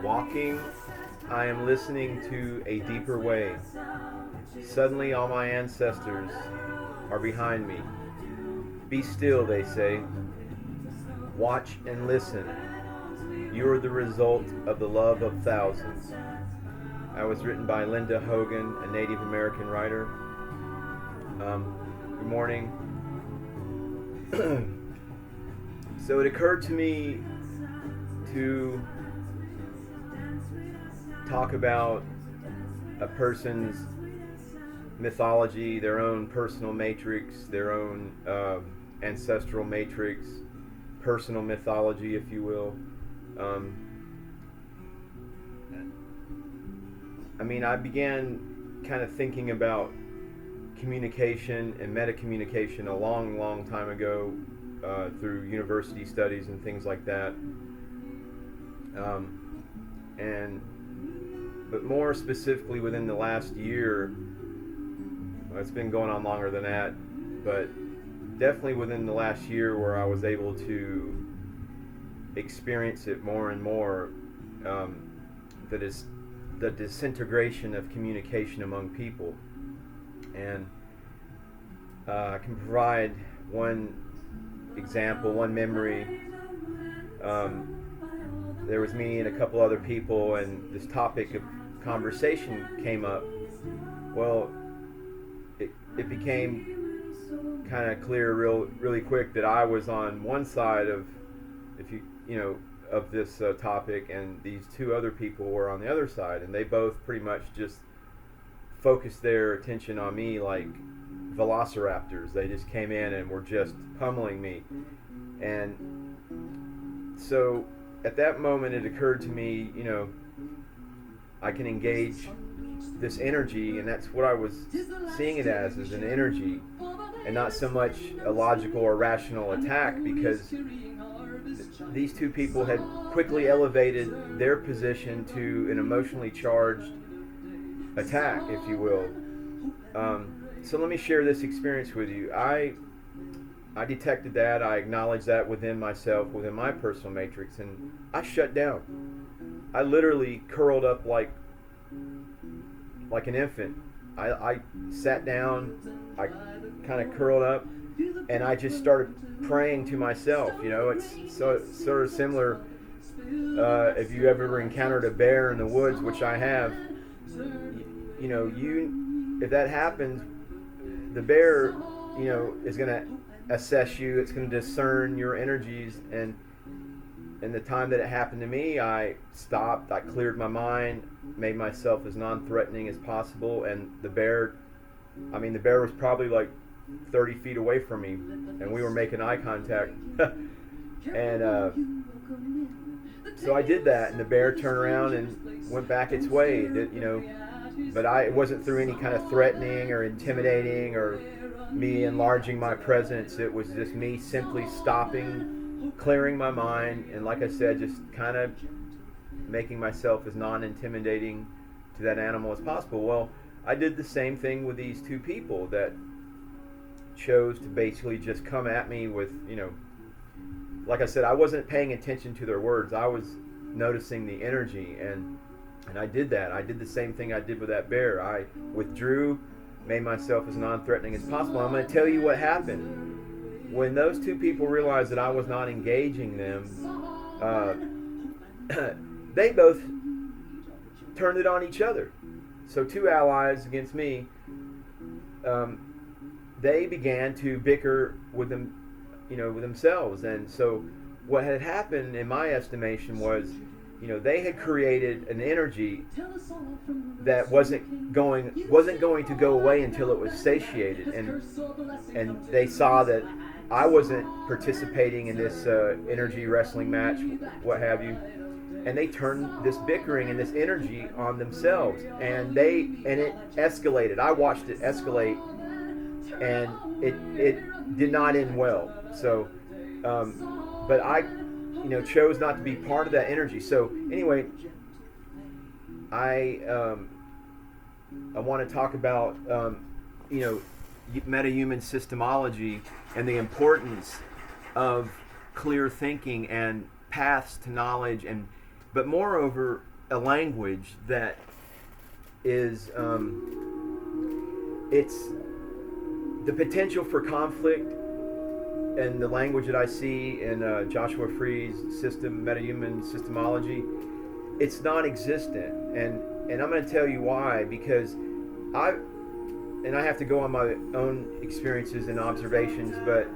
Walking, I am listening to a deeper way. Suddenly all my ancestors are behind me. Be still, they say. Watch and listen. You are the result of the love of thousands. That was written by Linda Hogan, a Native American writer. Good morning. So it occurred to me to talk about a person's mythology, their own personal matrix, their own ancestral matrix, personal mythology, if you will. I began kind of thinking about communication and meta-communication a long, long time ago through university studies and things like that. But more specifically within the last year, it's been going on longer than that, but definitely within the last year where I was able to experience it more and more, that is the disintegration of communication among people. And I can provide one example, one memory. There was me and a couple other people, and this topic of conversation came up. Well, it became kind of clear really quick that I was on one side of, of this topic, and these two other people were on the other side, and they both pretty much just focused their attention on me like velociraptors. They just came in and were just pummeling me. And so at that moment it occurred to me, I can engage this energy, and that's what I was seeing it as an energy, and not so much a logical or rational attack, because these two people had quickly elevated their position to an emotionally charged attack, if you will. So let me share this experience with you. I detected that, I acknowledged that within myself, within my personal matrix, and I shut down. I literally curled up like an infant. I sat down, I kind of curled up, and I just started praying to myself. It's sort of similar if you ever encountered a bear in the woods, which I have. If that happens, the bear, is going to assess you. It's going to discern your energies. And in the time that it happened to me, I stopped. I cleared my mind, made myself as non-threatening as possible. And the bear was probably like 30 feet away from me, and we were making eye contact. And so I did that, and the bear turned around and went back its way. But it wasn't through any kind of threatening or intimidating or me enlarging my presence. It was just me simply stopping, clearing my mind, and like I said, just kind of making myself as non-intimidating to that animal as possible. Well, I did the same thing with these two people that chose to basically just come at me with, like I said, I wasn't paying attention to their words. I was noticing the energy, and I did that. I did the same thing I did with that bear. I withdrew, made myself as non-threatening as possible. I'm going to tell you what happened. When those two people realized that I was not engaging them, they both turned it on each other. So two allies against me, they began to bicker with them, with themselves. And so what had happened, in my estimation, was, they had created an energy that wasn't going to go away until it was satiated, and they saw that I wasn't participating in this energy wrestling match, what have you, and they turned this bickering and this energy on themselves, and it escalated. I watched it escalate, and it did not end well. So, but I chose not to be part of that energy. So anyway, I want to talk about meta-human systemology and the importance of clear thinking and paths to knowledge, but moreover, a language that is it's the potential for conflict, and the language that I see in Joshua Free's system, metahuman systemology, it's non-existent, and I'm going to tell you why. Because I have to go on my own experiences and observations, but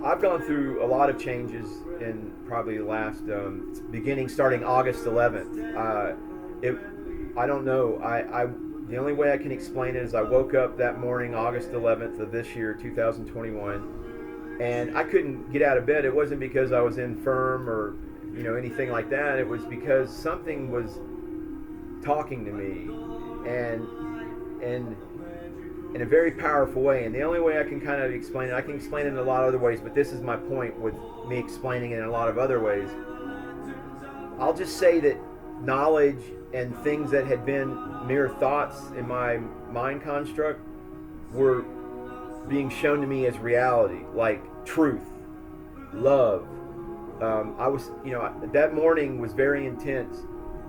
I've gone through a lot of changes in probably the last starting August 11th. I don't know. The only way I can explain it is I woke up that morning, August 11th of this year, 2021, and I couldn't get out of bed. It wasn't because I was infirm or anything like that. It was because something was talking to me, and in a very powerful way. And the only way I can kind of explain it, I can explain it in a lot of other ways, but this is my point with me explaining it in a lot of other ways. I'll just say that knowledge and things that had been mere thoughts in my mind construct were being shown to me as reality, like truth, love. I was, that morning was very intense,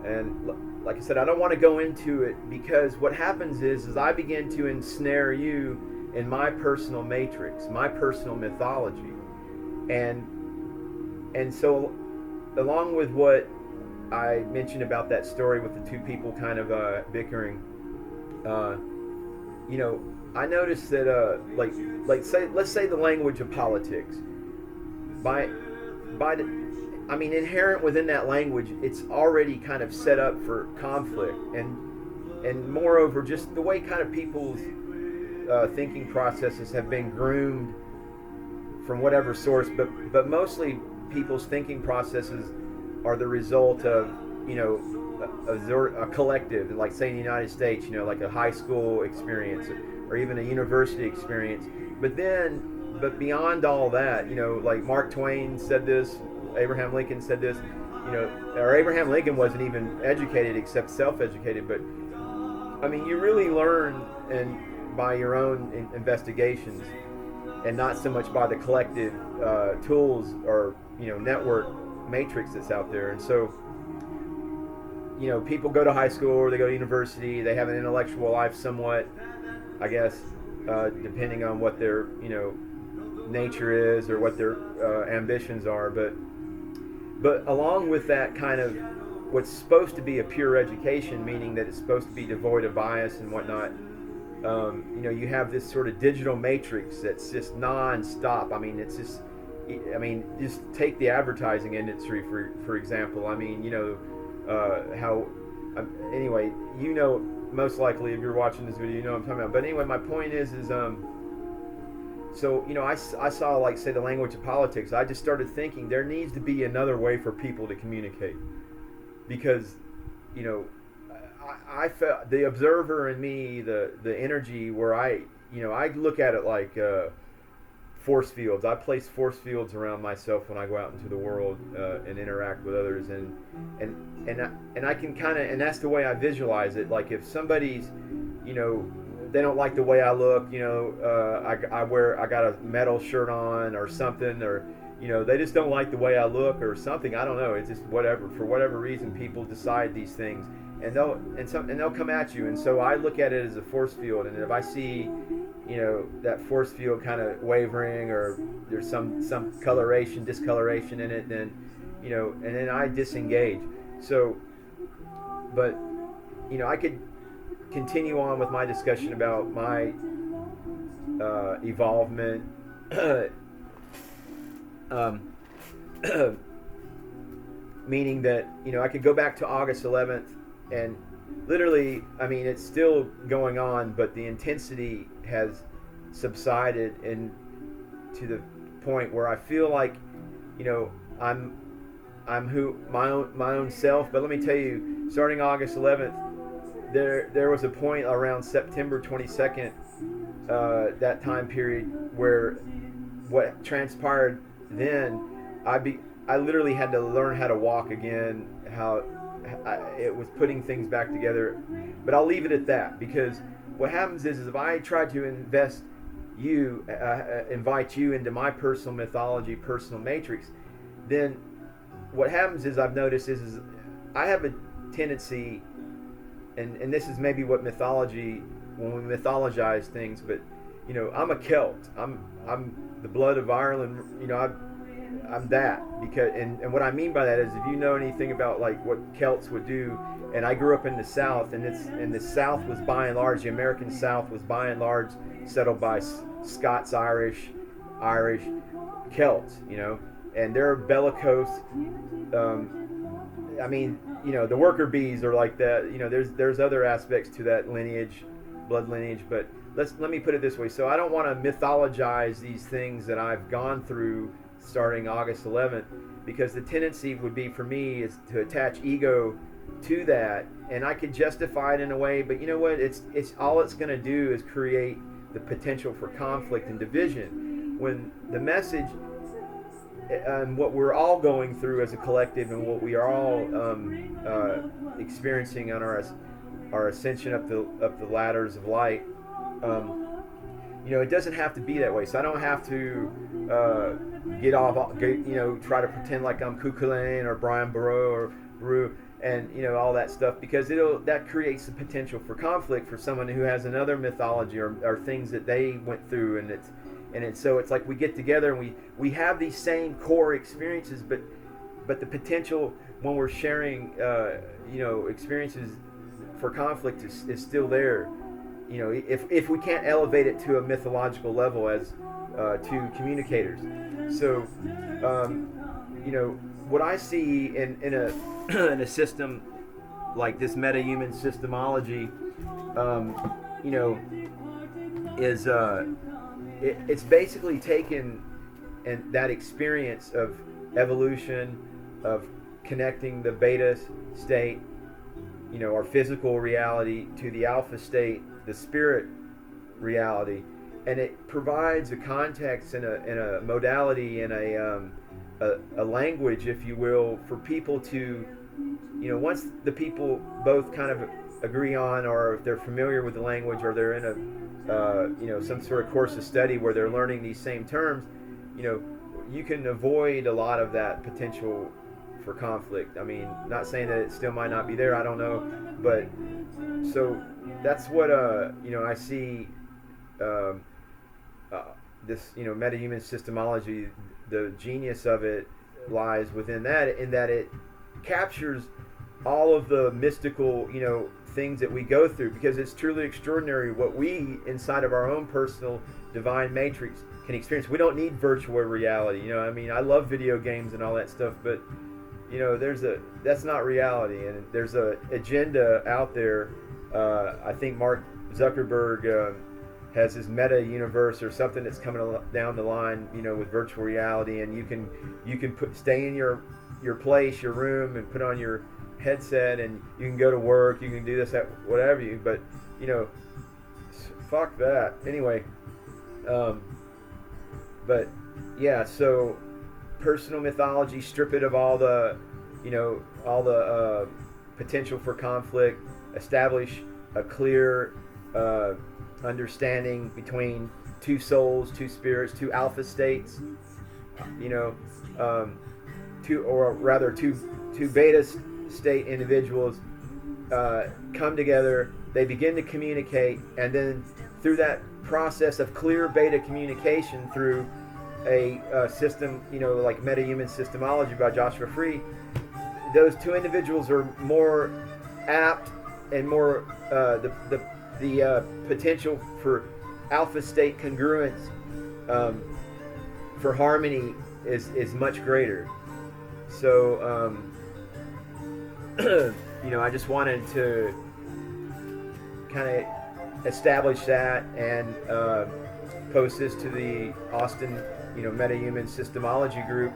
and like I said, I don't want to go into it, because what happens is I begin to ensnare you in my personal matrix, my personal mythology, and so along with what I mentioned about that story with the two people kind of bickering, I noticed that let's say the language of politics, inherent within that language, it's already kind of set up for conflict, and moreover, just the way kind of people's thinking processes have been groomed from whatever source, but mostly people's thinking processes are the result of a collective, like say in the United States, like a high school experience or even a university experience. But beyond all that, like Mark Twain said this, Abraham Lincoln said this, or Abraham Lincoln wasn't even educated except self-educated, but you really learn by your own investigations, and not so much by the collective tools or network matrix that's out there. And so people go to high school or they go to university, they have an intellectual life somewhat, I guess, depending on what their nature is or what their ambitions are, but along with that kind of what's supposed to be a pure education, meaning that it's supposed to be devoid of bias and whatnot, you have this sort of digital matrix that's just non-stop. It's just, just take the advertising industry for example. Anyway, most likely if you're watching this video, what I'm talking about. But anyway, my point is so I saw, like, say, the language of politics. I just started thinking there needs to be another way for people to communicate, because I felt the observer in me, the energy where I look at it like force fields. I place force fields around myself when I go out into the world and interact with others, and I can kind of, and that's the way I visualize it. Like if somebody's, they don't like the way I look, I got a metal shirt on or something, or they just don't like the way I look or something. I don't know. It's just whatever. For whatever reason, people decide these things, and they'll come at you. And so I look at it as a force field, and if I see that force field kind of wavering, or there's some discoloration in it, then and then I disengage. So, but I could continue on with my discussion about my evolvement, meaning that I could go back to August 11th, and literally, it's still going on, but the intensity has subsided, and to the point where I feel like I'm who my own self. But let me tell you, starting August 11th, there was a point around September 22nd, that time period, where what transpired then, I literally had to learn how to walk again, how it was putting things back together. But I'll leave it at that, because what happens is if I try to invite you into my personal mythology, personal matrix, then what happens is I've noticed is I have a tendency, and this is maybe what mythology, when we mythologize things, but I'm a Celt. I'm the blood of Ireland. I'm that, because and what I mean by that is, if you know anything about like what Celts would do, and I grew up in the South, and the South was by and large, the American South was by and large settled by Scots, Irish Celts, and they're bellicose. I mean, the worker bees are like that. There's other aspects to that lineage, blood lineage, but let me put it this way. So I don't want to mythologize these things that I've gone through starting August 11th, because the tendency would be for me is to attach ego to that, and I could justify it in a way, but you know what? It's all it's going to do is create the potential for conflict and division, when the message and what we're all going through as a collective, and what we are all experiencing on our ascension up the ladders of light. It doesn't have to be that way. So I don't have to try to pretend like I'm Kukulane or Brian Barreau or Rue and all that stuff, because that creates the potential for conflict for someone who has another mythology or things that they went through, so it's like we get together and we have these same core experiences, but the potential when we're sharing experiences for conflict is still there. If we can't elevate it to a mythological level as two communicators. So what I see in a system like this meta-human systemology, is it's basically taken and that experience of evolution, of connecting the beta state, our physical reality, to the alpha state, the spirit reality, and it provides a context and a modality and a language, if you will, for people to, once the people both kind of agree on, or if they're familiar with the language, or they're in a some sort of course of study where they're learning these same terms, you can avoid a lot of that potential for conflict. I mean, not saying that it still might not be there, I don't know, but so that's what I see this meta-human systemology. The genius of it lies within that, in that it captures all of the mystical things that we go through, because it's truly extraordinary what we inside of our own personal divine matrix can experience. We don't need virtual reality. I mean, I love video games and all that stuff, but that's not reality, and there's a agenda out there. I think Mark Zuckerberg has his meta universe or something that's coming down the line, with virtual reality, and you can stay in your place, your room, and put on your headset, and you can go to work, you can do this, that, whatever but fuck that. Anyway, but yeah, so personal mythology, strip it of all the potential for conflict, establish a clear understanding between two souls, two spirits, two alpha states, two beta state individuals come together, they begin to communicate, and then through that process of clear beta communication, through a system, like meta-human systemology by Joshua Free, those two individuals are more apt and more the potential for alpha state congruence, for harmony is much greater. So I just wanted to kind of establish that and post this to the Austin meta-human systemology group,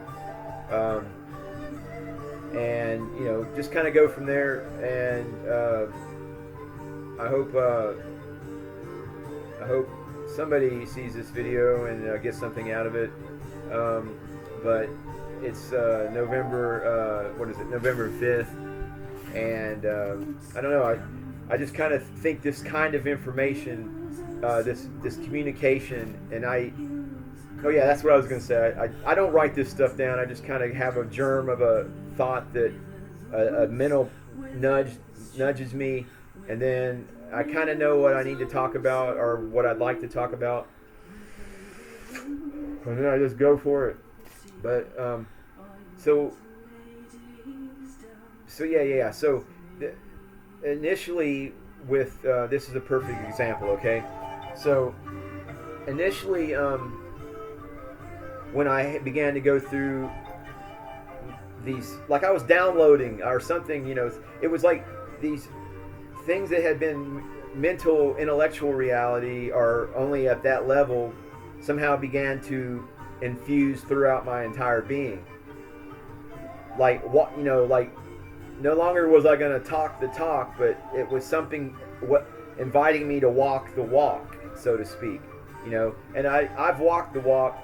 and just kind of go from there. And I hope somebody sees this video and gets something out of it. But it's November November 5th, and I don't know, I just kind of think this kind of information, this communication, and Oh yeah, that's what I was going to say. I don't write this stuff down. I just kind of have a germ of a thought that a mental nudges me, and then I kind of know what I need to talk about or what I'd like to talk about, and then I just go for it. But so yeah. So initially, with this is a perfect example. Okay, so initially, when I began to go through these, like I was downloading or something, it was like these things that had been mental, intellectual reality or only at that level somehow began to infuse throughout my entire being. Like what, like no longer was I going to talk the talk, but it was something inviting me to walk the walk, so to speak. And I've walked the walk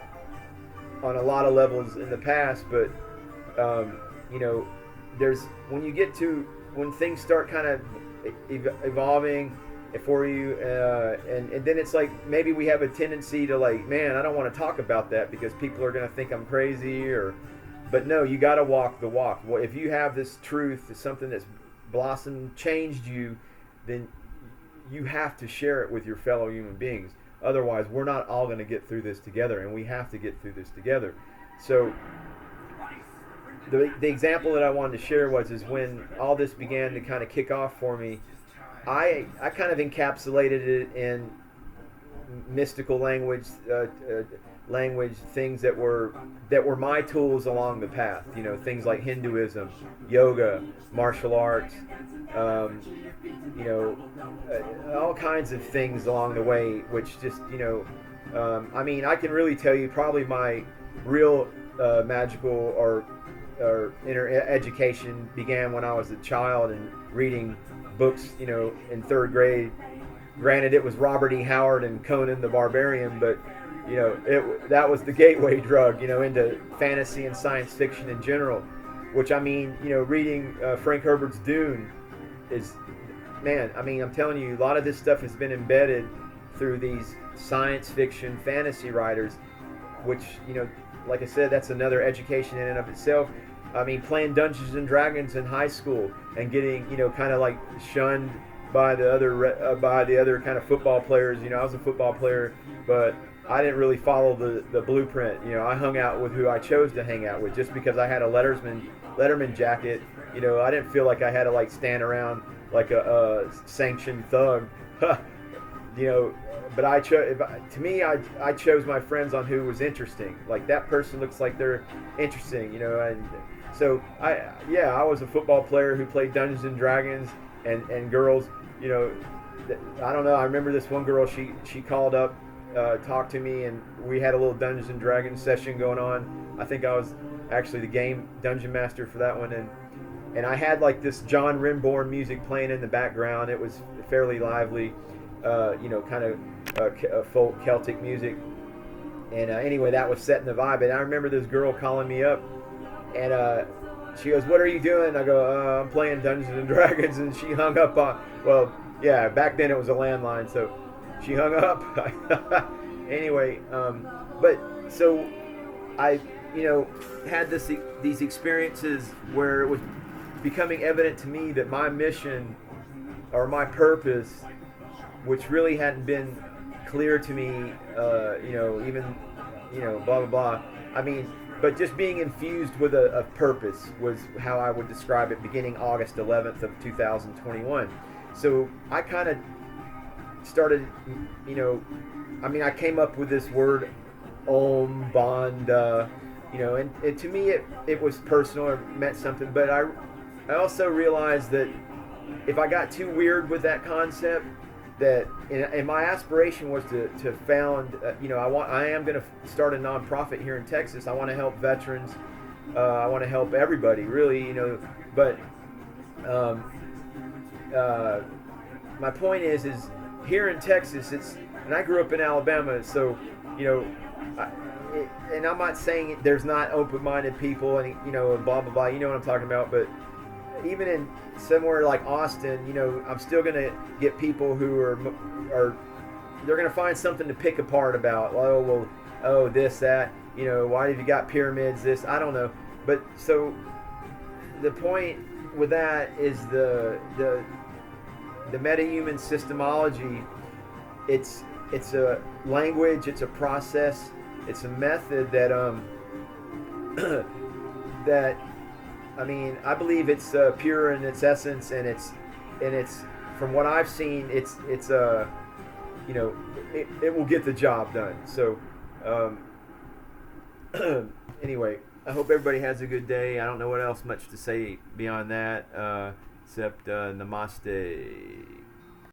on a lot of levels in the past, but there's when things start kind of evolving for you, and then it's like maybe we have a tendency to like, man, I don't want to talk about that because people are going to think I'm crazy, but no, you got to walk the walk. Well, if you have this truth, it's something that's blossomed, changed you, then you have to share it with your fellow human beings. Otherwise, we're not all going to get through this together, and we have to get through this together. So the example that I wanted to share is when all this began to kind of kick off for me, I kind of encapsulated it in mystical language, things that were my tools along the path. Things like Hinduism, yoga, martial arts, all kinds of things along the way, which just, I can really tell you probably my real magical or inner education began when I was a child and reading books, in third grade. Granted, it was Robert E. Howard and Conan the Barbarian, but that was the gateway drug, into fantasy and science fiction in general. Which reading Frank Herbert's Dune is, man, I'm telling you, a lot of this stuff has been embedded through these science fiction fantasy writers, which, like I said, that's another education in and of itself. Playing Dungeons and Dragons in high school and getting, kind of like shunned by the other kind of football players. I was a football player, but I didn't really follow the blueprint. I hung out with who I chose to hang out with. Just because I had a Letterman jacket, I didn't feel like I had to like stand around like a sanctioned thug. But I chose my friends on who was interesting. Like, that person looks like they're interesting, and so I was a football player who played Dungeons and Dragons, and girls, I don't know, I remember this one girl, she called up, talked to me, and we had a little Dungeons and Dragons session going on. I think I was actually the game dungeon master for that one, and I had like this John Rimborn music playing in the background. It was fairly lively, kind of folk Celtic music, and anyway, that was setting the vibe. And I remember this girl calling me up, and she goes, "What are you doing?" I go, "I'm playing Dungeons and Dragons," and she hung up on, well, yeah, back then it was a landline, so she hung up. Anyway, but so I, had these experiences where it was becoming evident to me that my mission or my purpose, which really hadn't been clear to me, even, blah, blah, blah. But just being infused with a purpose was how I would describe it, beginning August 11th of 2021. So I kind of started, I came up with this word, Om, Banda, and to me it was personal, or meant something, but I also realized that if I got too weird with that concept, that, and my aspiration was to found, I am going to start a nonprofit here in Texas. I want to help veterans. I want to help everybody, really, but my point is here in Texas, and I grew up in Alabama, so, and I'm not saying there's not open-minded people and, blah, blah, blah, you know what I'm talking about, but even in somewhere like Austin, I'm still going to get people who are they're going to find something to pick apart about. Oh, well, oh, this, that, why have you got pyramids, this, I don't know. But so the point with that is the metahuman systemology. It's a language, it's a process, it's a method that that, I mean, I believe it's pure in its essence, and it's from what I've seen, it will get the job done. So anyway, I hope everybody has a good day. I don't know what else much to say beyond that, except namaste.